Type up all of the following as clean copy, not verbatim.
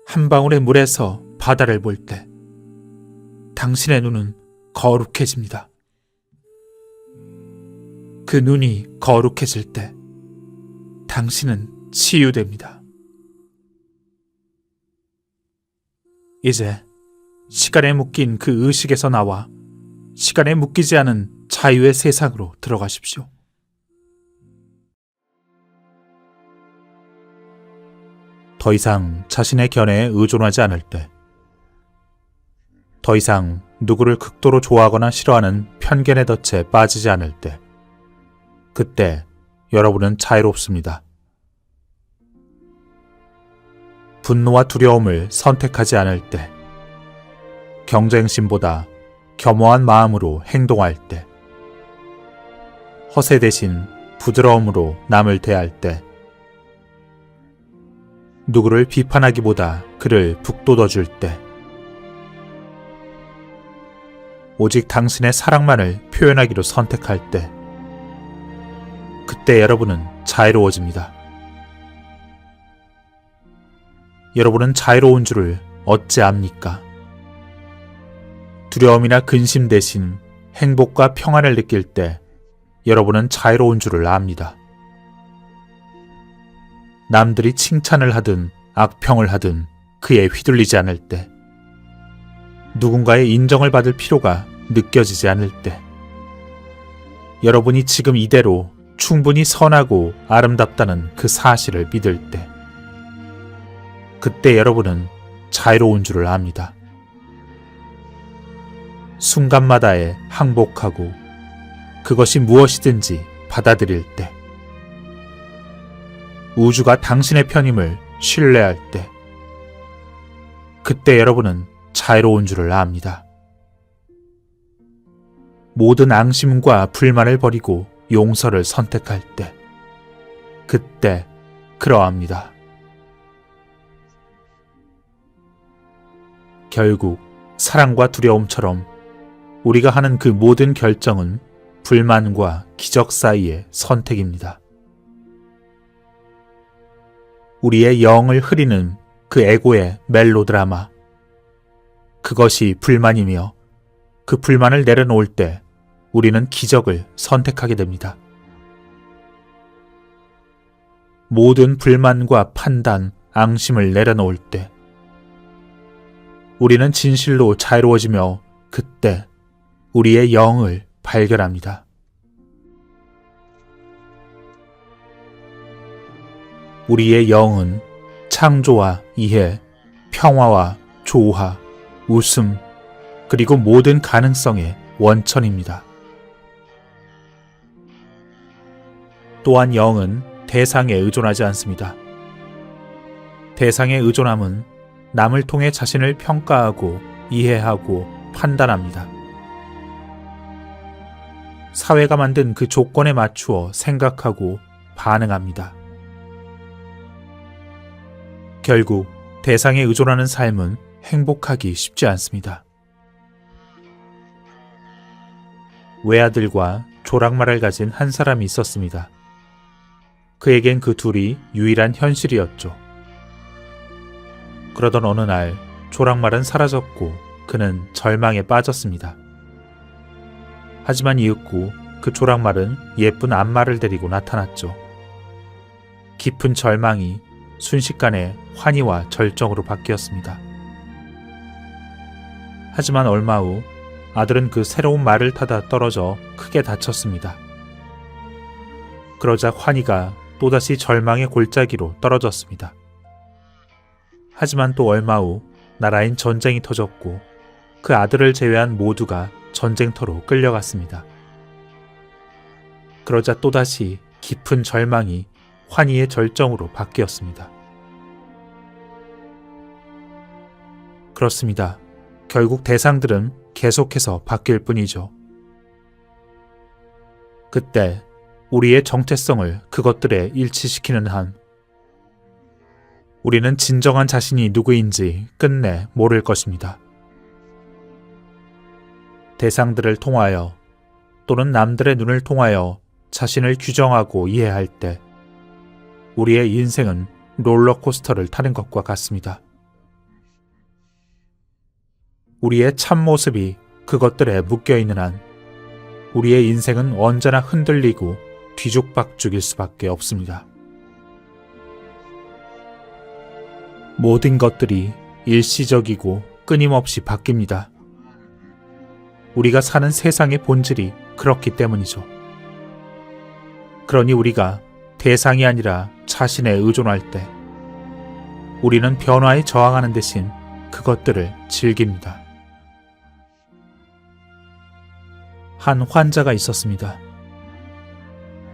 한 방울의 물에서 바다를 볼 때 당신의 눈은 거룩해집니다. 그 눈이 거룩해질 때 당신은 치유됩니다. 이제 시간에 묶인 그 의식에서 나와 시간에 묶이지 않은 자유의 세상으로 들어가십시오. 더 이상 자신의 견해에 의존하지 않을 때, 더 이상 누구를 극도로 좋아하거나 싫어하는 편견의 덫에 빠지지 않을 때, 그때 여러분은 자유롭습니다. 분노와 두려움을 선택하지 않을 때, 경쟁심보다 겸허한 마음으로 행동할 때, 허세 대신 부드러움으로 남을 대할 때, 누구를 비판하기보다 그를 북돋워줄 때, 오직 당신의 사랑만을 표현하기로 선택할 때, 그때 여러분은 자유로워집니다. 여러분은 자유로운 줄을 어찌 압니까? 두려움이나 근심 대신 행복과 평안을 느낄 때 여러분은 자유로운 줄을 압니다. 남들이 칭찬을 하든 악평을 하든 그에 휘둘리지 않을 때, 누군가의 인정을 받을 필요가 느껴지지 않을 때, 여러분이 지금 이대로 충분히 선하고 아름답다는 그 사실을 믿을 때, 그때 여러분은 자유로운 줄을 압니다. 순간마다에 항복하고 그것이 무엇이든지 받아들일 때, 우주가 당신의 편임을 신뢰할 때, 그때 여러분은 자유로운 줄을 압니다. 모든 앙심과 불만을 버리고 용서를 선택할 때, 그때 그러합니다. 결국 사랑과 두려움처럼 우리가 하는 그 모든 결정은 불만과 기적 사이의 선택입니다. 우리의 영을 흐리는 그 에고의 멜로드라마, 그것이 불만이며 그 불만을 내려놓을 때 우리는 기적을 선택하게 됩니다. 모든 불만과 판단, 앙심을 내려놓을 때 우리는 진실로 자유로워지며 그때 우리의 영을 발견합니다. 우리의 영은 창조와 이해, 평화와 조화, 웃음, 그리고 모든 가능성의 원천입니다. 또한 영은 대상에 의존하지 않습니다. 대상의 의존함은 남을 통해 자신을 평가하고 이해하고 판단합니다. 사회가 만든 그 조건에 맞추어 생각하고 반응합니다. 결국 대상에 의존하는 삶은 행복하기 쉽지 않습니다. 외아들과 조랑말을 가진 한 사람이 있었습니다. 그에겐 그 둘이 유일한 현실이었죠. 그러던 어느 날 조랑말은 사라졌고 그는 절망에 빠졌습니다. 하지만 이윽고 그 조랑말은 예쁜 암말을 데리고 나타났죠. 깊은 절망이 순식간에 환희와 절정으로 바뀌었습니다. 하지만 얼마 후 아들은 그 새로운 말을 타다 떨어져 크게 다쳤습니다. 그러자 환희가 또다시 절망의 골짜기로 떨어졌습니다. 하지만 또 얼마 후 나라엔 전쟁이 터졌고 그 아들을 제외한 모두가 전쟁터로 끌려갔습니다. 그러자 또다시 깊은 절망이 환희의 절정으로 바뀌었습니다. 그렇습니다. 결국 대상들은 계속해서 바뀔 뿐이죠. 그때 우리의 정체성을 그것들에 일치시키는 한 우리는 진정한 자신이 누구인지 끝내 모를 것입니다. 대상들을 통하여 또는 남들의 눈을 통하여 자신을 규정하고 이해할 때 우리의 인생은 롤러코스터를 타는 것과 같습니다. 우리의 참모습이 그것들에 묶여있는 한 우리의 인생은 언제나 흔들리고 뒤죽박죽일 수밖에 없습니다. 모든 것들이 일시적이고 끊임없이 바뀝니다. 우리가 사는 세상의 본질이 그렇기 때문이죠. 그러니 우리가 대상이 아니라 자신에 의존할 때 우리는 변화에 저항하는 대신 그것들을 즐깁니다. 한 환자가 있었습니다.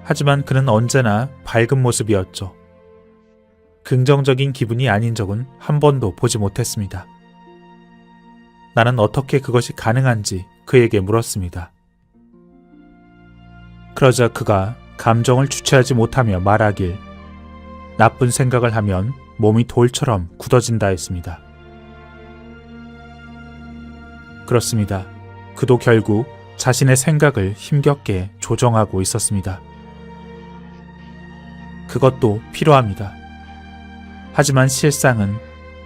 하지만 그는 언제나 밝은 모습이었죠. 긍정적인 기분이 아닌 적은 한 번도 보지 못했습니다. 나는 어떻게 그것이 가능한지 그에게 물었습니다. 그러자 그가 감정을 주체하지 못하며 말하길 나쁜 생각을 하면 몸이 돌처럼 굳어진다 했습니다. 그렇습니다. 그도 결국 자신의 생각을 힘겹게 조정하고 있었습니다. 그것도 필요합니다. 하지만 실상은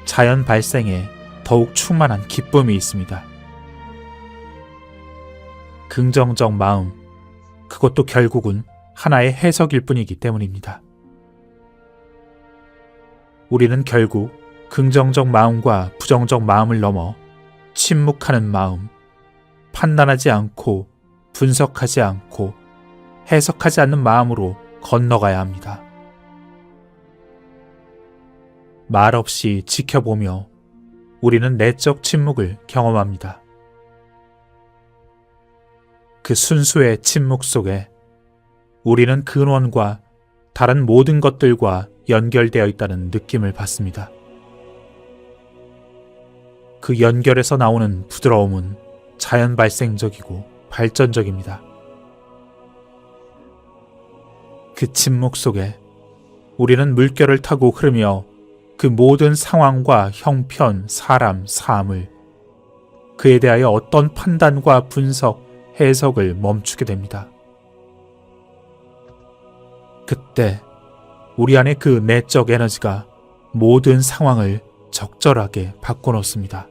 자연 발생에 더욱 충만한 기쁨이 있습니다. 긍정적 마음, 그것도 결국은 하나의 해석일 뿐이기 때문입니다. 우리는 결국 긍정적 마음과 부정적 마음을 넘어 침묵하는 마음, 판단하지 않고 분석하지 않고 해석하지 않는 마음으로 건너가야 합니다. 말없이 지켜보며 우리는 내적 침묵을 경험합니다. 그 순수의 침묵 속에 우리는 근원과 다른 모든 것들과 연결되어 있다는 느낌을 받습니다. 그 연결에서 나오는 부드러움은 자연 발생적이고 발전적입니다. 그 침묵 속에 우리는 물결을 타고 흐르며 그 모든 상황과 형편, 사람, 삶을 그에 대하여 어떤 판단과 분석, 해석을 멈추게 됩니다. 그때 우리 안에 그 내적 에너지가 모든 상황을 적절하게 바꿔놓습니다.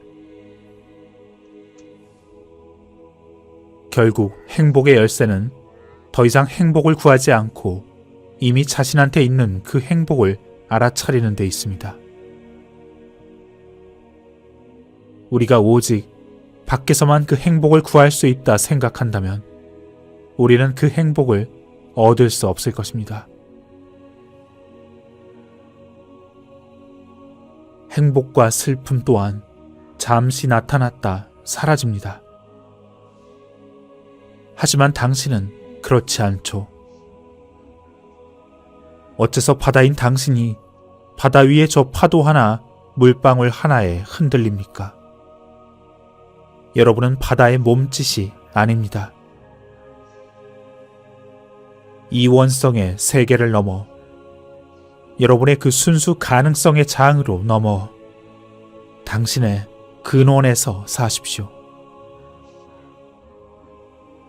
결국 행복의 열쇠는 더 이상 행복을 구하지 않고 이미 자신한테 있는 그 행복을 알아차리는 데 있습니다. 우리가 오직 밖에서만 그 행복을 구할 수 있다 생각한다면 우리는 그 행복을 얻을 수 없을 것입니다. 행복과 슬픔 또한 잠시 나타났다 사라집니다. 하지만 당신은 그렇지 않죠. 어째서 바다인 당신이 바다 위에 저 파도 하나, 물방울 하나에 흔들립니까? 여러분은 바다의 몸짓이 아닙니다. 이원성의 세계를 넘어 여러분의 그 순수 가능성의 장으로 넘어 당신의 근원에서 사십시오.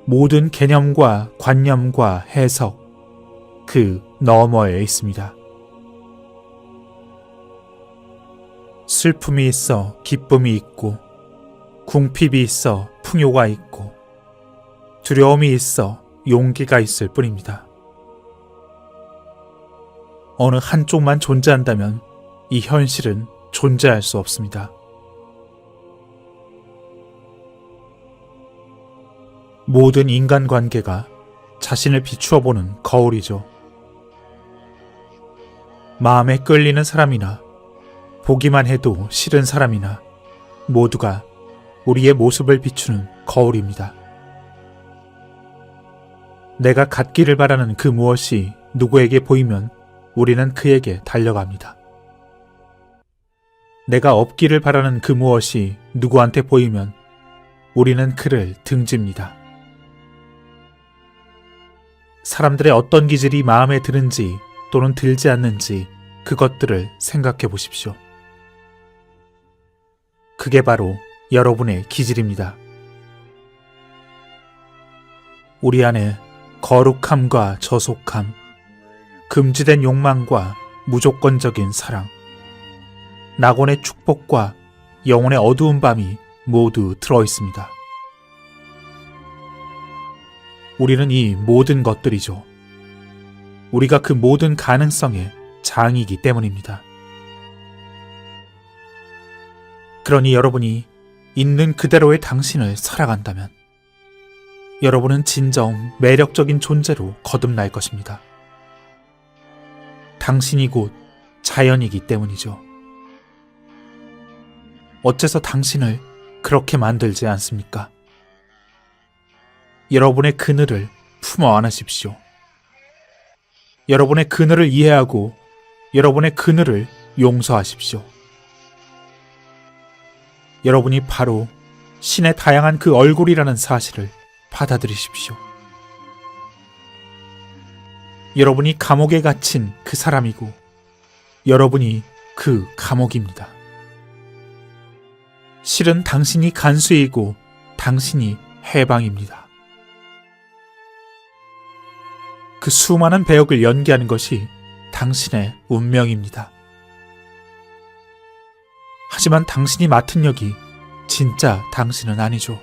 모든 개념과 관념과 해석, 그 너머에 있습니다. 슬픔이 있어 기쁨이 있고, 궁핍이 있어 풍요가 있고, 두려움이 있어 용기가 있을 뿐입니다. 어느 한쪽만 존재한다면 이 현실은 존재할 수 없습니다. 모든 인간관계가 자신을 비추어 보는 거울이죠. 마음에 끌리는 사람이나 보기만 해도 싫은 사람이나 모두가 우리의 모습을 비추는 거울입니다. 내가 갖기를 바라는 그 무엇이 누구에게 보이면 우리는 그에게 달려갑니다. 내가 얻기를 바라는 그 무엇이 누구한테 보이면 우리는 그를 등집니다. 사람들의 어떤 기질이 마음에 드는지 또는 들지 않는지 그것들을 생각해 보십시오. 그게 바로 여러분의 기질입니다. 우리 안에 거룩함과 저속함, 금지된 욕망과 무조건적인 사랑, 낙원의 축복과 영혼의 어두운 밤이 모두 들어 있습니다. 우리는 이 모든 것들이죠. 우리가 그 모든 가능성의 장이기 때문입니다. 그러니 여러분이 있는 그대로의 당신을 살아간다면 여러분은 진정 매력적인 존재로 거듭날 것입니다. 당신이 곧 자연이기 때문이죠. 어째서 당신을 그렇게 만들지 않습니까? 여러분의 그늘을 품어 안으십시오. 여러분의 그늘을 이해하고 여러분의 그늘을 용서하십시오. 여러분이 바로 신의 다양한 그 얼굴이라는 사실을 받아들이십시오. 여러분이 감옥에 갇힌 그 사람이고 여러분이 그 감옥입니다. 실은 당신이 간수이고 당신이 해방입니다. 그 수많은 배역을 연기하는 것이 당신의 운명입니다. 하지만 당신이 맡은 역이 진짜 당신은 아니죠.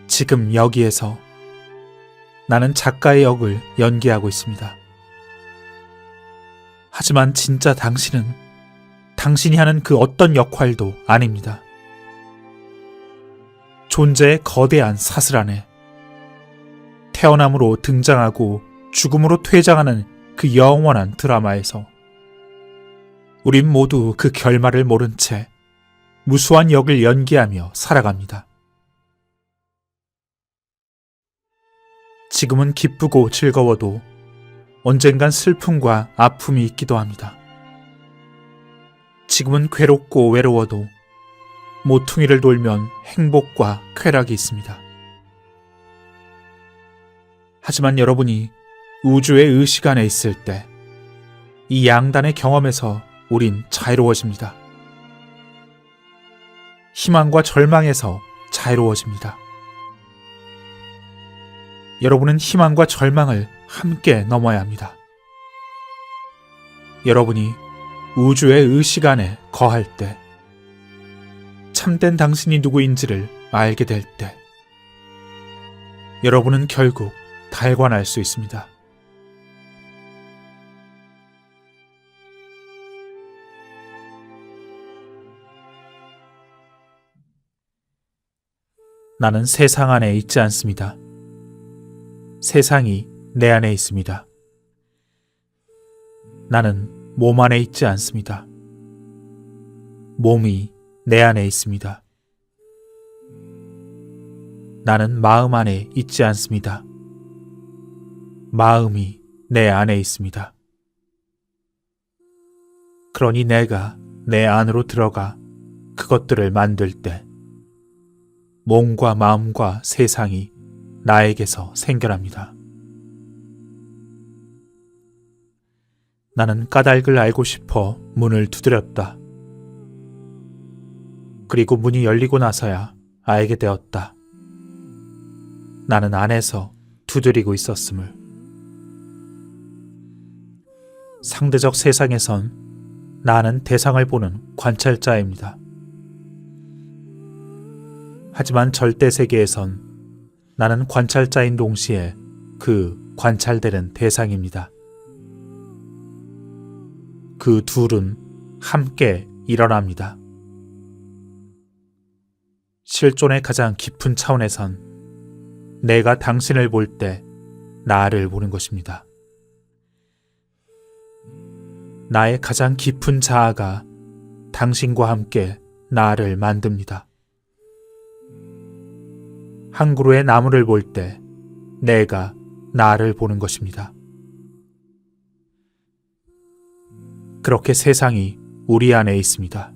지금 여기에서 나는 작가의 역을 연기하고 있습니다. 하지만 진짜 당신은 당신이 하는 그 어떤 역할도 아닙니다. 존재의 거대한 사슬 안에 태어남으로 등장하고 죽음으로 퇴장하는 그 영원한 드라마에서 우린 모두 그 결말을 모른 채 무수한 역을 연기하며 살아갑니다. 지금은 기쁘고 즐거워도 언젠간 슬픔과 아픔이 있기도 합니다. 지금은 괴롭고 외로워도 모퉁이를 돌면 행복과 쾌락이 있습니다. 하지만 여러분이 우주의 의식 안에 있을 때 이 양단의 경험에서 우린 자유로워집니다. 희망과 절망에서 자유로워집니다. 여러분은 희망과 절망을 함께 넘어야 합니다. 여러분이 우주의 의식 안에 거할 때, 참된 당신이 누구인지를 알게 될 때, 여러분은 결국 달관할 수 있습니다. 나는 세상 안에 있지 않습니다. 세상이 내 안에 있습니다. 나는 몸 안에 있지 않습니다. 몸이 내 안에 있습니다. 나는 마음 안에 있지 않습니다. 마음이 내 안에 있습니다. 그러니 내가 내 안으로 들어가 그것들을 만들 때 몸과 마음과 세상이 나에게서 생겨납니다. 나는 까닭을 알고 싶어 문을 두드렸다. 그리고 문이 열리고 나서야 알게 되었다. 나는 안에서 두드리고 있었음을. 상대적 세상에선 나는 대상을 보는 관찰자입니다. 하지만 절대 세계에선 나는 관찰자인 동시에 그 관찰되는 대상입니다. 그 둘은 함께 일어납니다. 실존의 가장 깊은 차원에선 내가 당신을 볼 때 나를 보는 것입니다. 나의 가장 깊은 자아가 당신과 함께 나를 만듭니다. 한 그루의 나무를 볼 때 내가 나를 보는 것입니다. 그렇게 세상이 우리 안에 있습니다.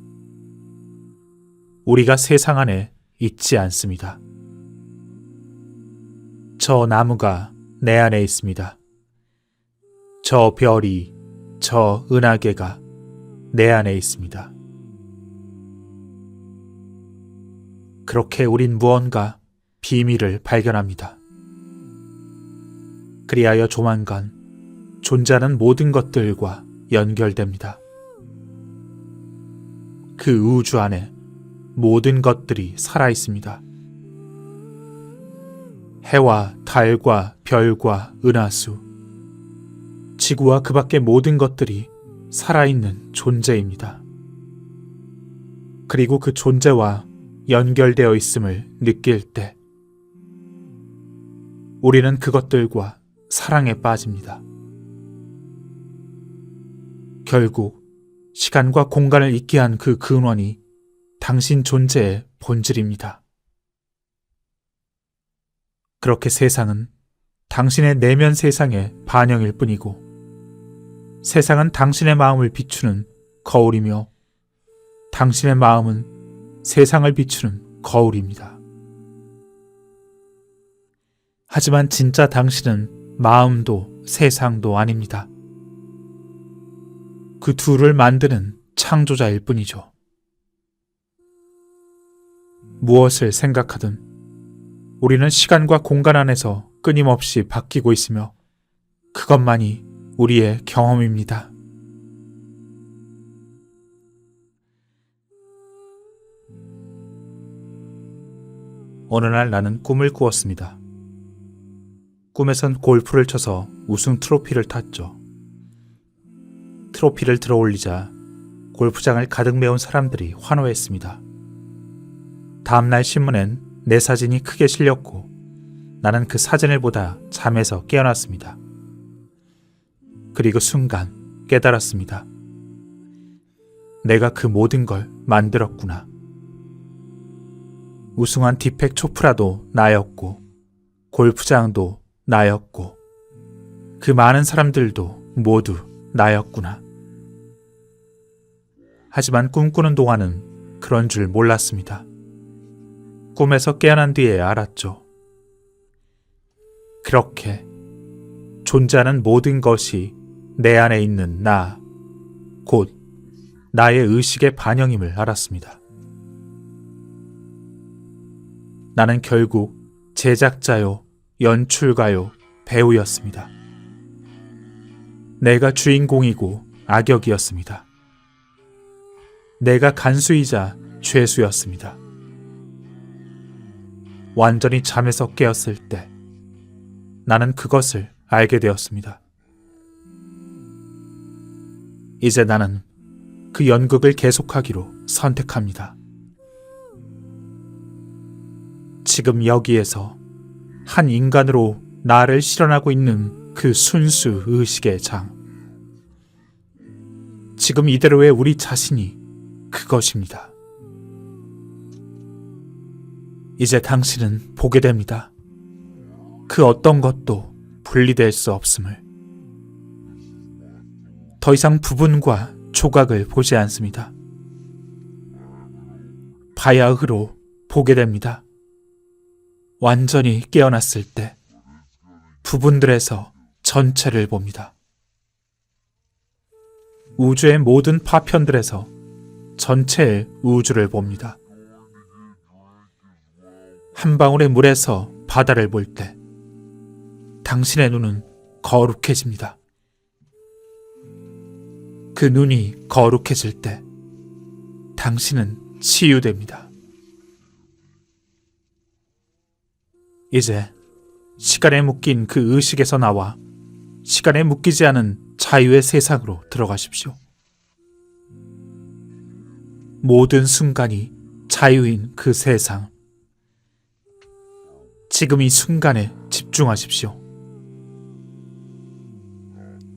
우리가 세상 안에 있지 않습니다. 저 나무가 내 안에 있습니다. 저 별이, 저 은하계가 내 안에 있습니다. 그렇게 우린 무언가 비밀을 발견합니다. 그리하여 조만간 존재하는 모든 것들과 연결됩니다. 그 우주 안에 모든 것들이 살아 있습니다. 해와 달과 별과 은하수, 지구와 그 밖의 모든 것들이 살아있는 존재입니다. 그리고 그 존재와 연결되어 있음을 느낄 때 우리는 그것들과 사랑에 빠집니다. 결국 시간과 공간을 있게 한 그 근원이 당신 존재의 본질입니다. 그렇게 세상은 당신의 내면 세상의 반영일 뿐이고 세상은 당신의 마음을 비추는 거울이며 당신의 마음은 세상을 비추는 거울입니다. 하지만 진짜 당신은 마음도 세상도 아닙니다. 그 둘을 만드는 창조자일 뿐이죠. 무엇을 생각하든 우리는 시간과 공간 안에서 끊임없이 바뀌고 있으며 그것만이 우리의 경험입니다. 어느 날 나는 꿈을 꾸었습니다. 꿈에선 골프를 쳐서 우승 트로피를 탔죠. 트로피를 들어올리자 골프장을 가득 메운 사람들이 환호했습니다. 다음날 신문엔 내 사진이 크게 실렸고 나는 그 사진을 보다 잠에서 깨어났습니다. 그리고 순간 깨달았습니다. 내가 그 모든 걸 만들었구나. 우승한 디펙 초프라도 나였고 골프장도 나였고 그 많은 사람들도 모두 나였구나. 하지만 꿈꾸는 동안은 그런 줄 몰랐습니다. 꿈에서 깨어난 뒤에 알았죠. 그렇게 존재하는 모든 것이 내 안에 있는 나, 곧 나의 의식의 반영임을 알았습니다. 나는 결국 제작자요, 연출가요, 배우였습니다. 내가 주인공이고 악역이었습니다. 내가 간수이자 죄수였습니다. 완전히 잠에서 깨었을 때 나는 그것을 알게 되었습니다. 이제 나는 그 연극을 계속하기로 선택합니다. 지금 여기에서 한 인간으로 나를 실현하고 있는 그 순수 의식의 장. 지금 이대로의 우리 자신이 그것입니다. 이제 당신은 보게 됩니다. 그 어떤 것도 분리될 수 없음을. 더 이상 부분과 조각을 보지 않습니다. 바야흐로 보게 됩니다. 완전히 깨어났을 때 부분들에서 전체를 봅니다. 우주의 모든 파편들에서 전체의 우주를 봅니다. 한 방울의 물에서 바다를 볼 때 당신의 눈은 거룩해집니다. 그 눈이 거룩해질 때 당신은 치유됩니다. 이제 시간에 묶인 그 의식에서 나와 시간에 묶이지 않은 자유의 세상으로 들어가십시오. 모든 순간이 자유인 그 세상. 지금 이 순간에 집중하십시오.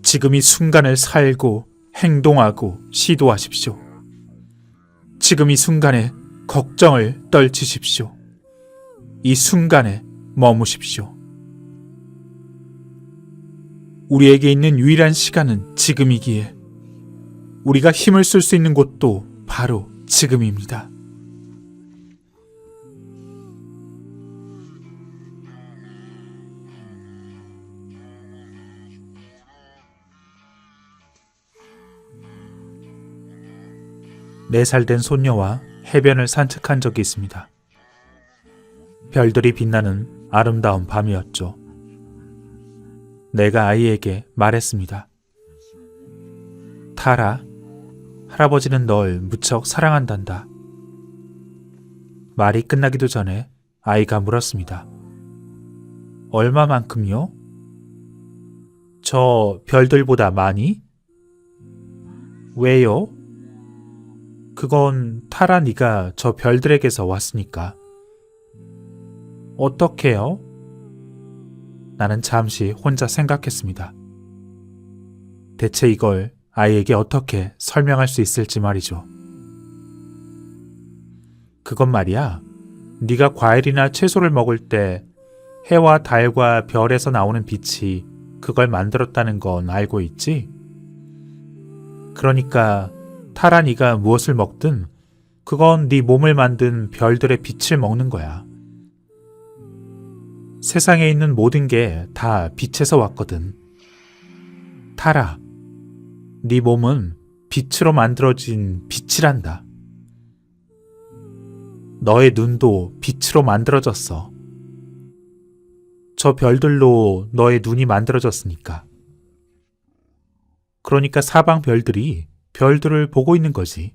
지금 이 순간을 살고 행동하고 시도하십시오. 지금 이 순간에 걱정을 떨치십시오. 이 순간에 머무십시오. 우리에게 있는 유일한 시간은 지금이기에 우리가 힘을 쓸 수 있는 곳도 바로 지금입니다. 네 살 된 손녀와 해변을 산책한 적이 있습니다. 별들이 빛나는 아름다운 밤이었죠. 내가 아이에게 말했습니다. 타라, 할아버지는 널 무척 사랑한단다. 말이 끝나기도 전에 아이가 물었습니다. 얼마만큼요? 저 별들보다 많이? 왜요? 그건 타라 네가 저 별들에게서 왔으니까. 어떻게요? 나는 잠시 혼자 생각했습니다. 대체 이걸 아이에게 어떻게 설명할 수 있을지 말이죠. 그건 말이야, 네가 과일이나 채소를 먹을 때 해와 달과 별에서 나오는 빛이 그걸 만들었다는 건 알고 있지? 그러니까 타라 네가 무엇을 먹든 그건 네 몸을 만든 별들의 빛을 먹는 거야. 세상에 있는 모든 게 다 빛에서 왔거든. 타라, 네 몸은 빛으로 만들어진 빛이란다. 너의 눈도 빛으로 만들어졌어. 저 별들로 너의 눈이 만들어졌으니까. 그러니까 사방 별들이 별들을 보고 있는 거지.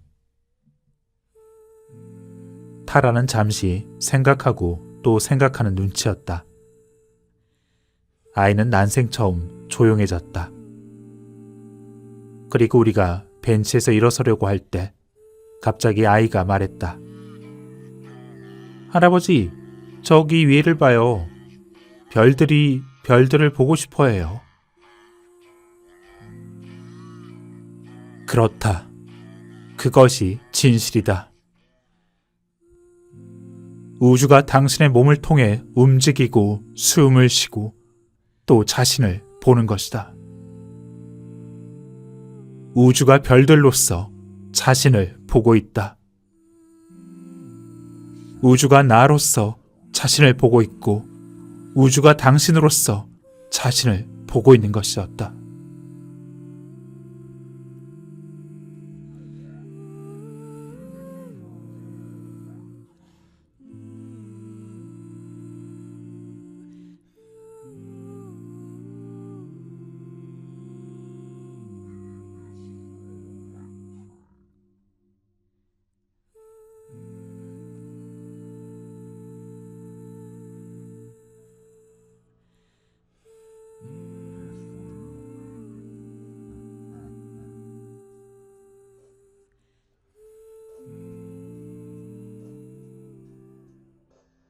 타라는 잠시 생각하고 또 생각하는 눈치였다. 아이는 난생 처음 조용해졌다. 그리고 우리가 벤치에서 일어서려고 할 때 갑자기 아이가 말했다. 할아버지, 저기 위를 봐요. 별들이 별들을 보고 싶어 해요. 그렇다. 그것이 진실이다. 우주가 당신의 몸을 통해 움직이고 숨을 쉬고 또 자신을 보는 것이다. 우주가 별들로서 자신을 보고 있다. 우주가 나로서 자신을 보고 있고 우주가 당신으로서 자신을 보고 있는 것이었다.